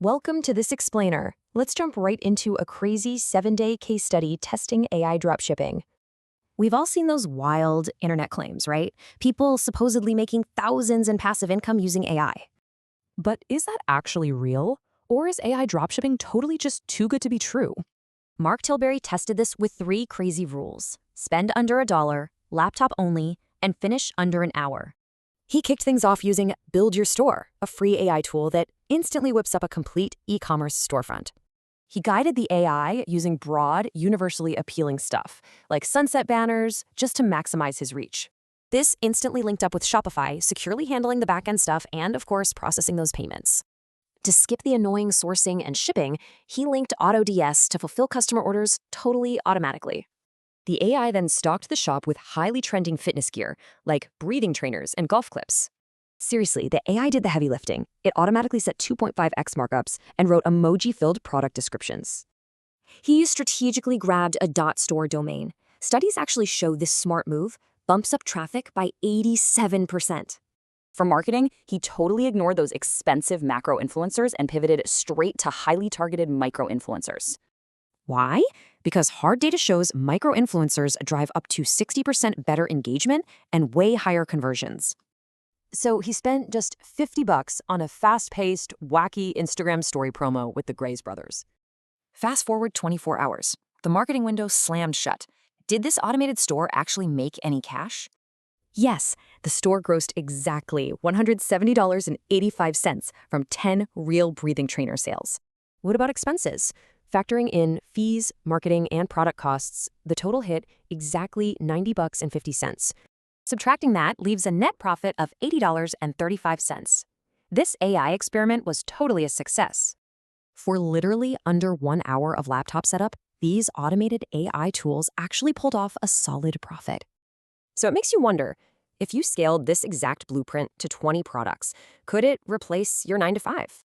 Welcome to this explainer. Let's jump right into a crazy 7-day case study testing AI dropshipping. We've all seen those wild internet claims, right? People supposedly making thousands in passive income using AI. But is that actually real? Or is AI dropshipping totally just too good to be true? Mark Tilbury tested this with 3 crazy rules: spend under $1, laptop only, and finish under an hour. He kicked things off using Build Your Store, a free AI tool that instantly whips up a complete e-commerce storefront. He guided the AI using broad, universally appealing stuff, like sunset banners, just to maximize his reach. This instantly linked up with Shopify, securely handling the backend stuff and, of course, processing those payments. To skip the annoying sourcing and shipping, he linked AutoDS to fulfill customer orders totally automatically. The AI then stocked the shop with highly trending fitness gear, like breathing trainers and golf clips. Seriously, the AI did the heavy lifting. It automatically set 2.5x markups and wrote emoji-filled product descriptions. He strategically grabbed a .store domain. Studies actually show this smart move bumps up traffic by 87%. For marketing, he totally ignored those expensive macro influencers and pivoted straight to highly targeted micro influencers. Why? Because hard data shows micro-influencers drive up to 60% better engagement and way higher conversions. So he spent just $50 on a fast-paced, wacky Instagram story promo with the Grays brothers. Fast forward 24 hours. The marketing window slammed shut. Did this automated store actually make any cash? Yes, the store grossed exactly $170.85 from 10 real breathing trainer sales. What about expenses? Factoring in fees, marketing, and product costs, the total hit exactly $90.50. Subtracting that leaves a net profit of $80.35. This AI experiment was totally a success. For literally under 1 hour of laptop setup, these automated AI tools actually pulled off a solid profit. So it makes you wonder, if you scaled this exact blueprint to 20 products, could it replace your 9 to 5?